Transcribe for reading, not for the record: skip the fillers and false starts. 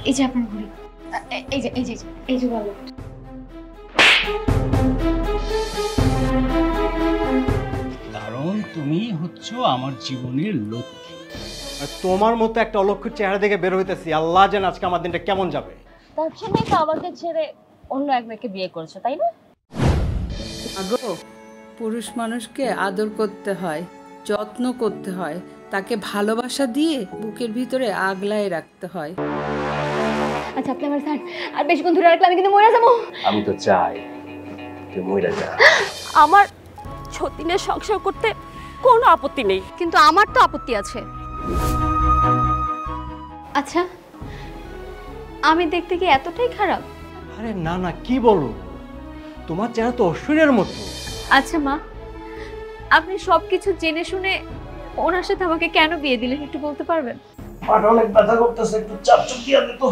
এই যে আপনার ঘড়ি, এই যে এই যে এই যে ওয়ালেট। কারণ তুমি হচ্ছে আমার জীবনের লক্ষ্য। আর তোমার মতো একটা অলক্ষ্য চেহারা দেখে বের হইতেছি, আল্লাহ জানে আজকে আমার দিনটা কেমন যাবে। তার জন্যই তো আমাকে ছেড়ে অন্য এক মেয়েকে বিয়ে করেছো, তাই না? আগো, পুরুষ মানুষকে আদর করতে হয়, যত্ন করতে হয়, তাকে ভালোবাসা দিয়ে বুকের ভিতরে আগলায় রাখতে হয়। আচ্ছা আপনি আমার স্যার আর বেশিক্ষণ ধরে রাখলে আমি কিন্তু মরে যাবো। আমি তো চাই তুই মইরা যা। আমার সতীনের সংসার করতে কোনো আপত্তি নেই, কিন্তু আমার তো আপত্তি আছে। আচ্ছা আমি দেখতে কি এতটাই খারাপ? আরে না না, কি বলো, তোমার চেহারা তো ঐশ্বর্যের মতো। আচ্ছা মা, আপনি সবকিছু জেনে শুনে ওনার সাথে আমাকে কেন বিয়ে দিলেন একটু বলতে পারবেন? পাটা অনেক ব্যথা করতেছে, একটু চাপ চুপ দিয়া দে তো।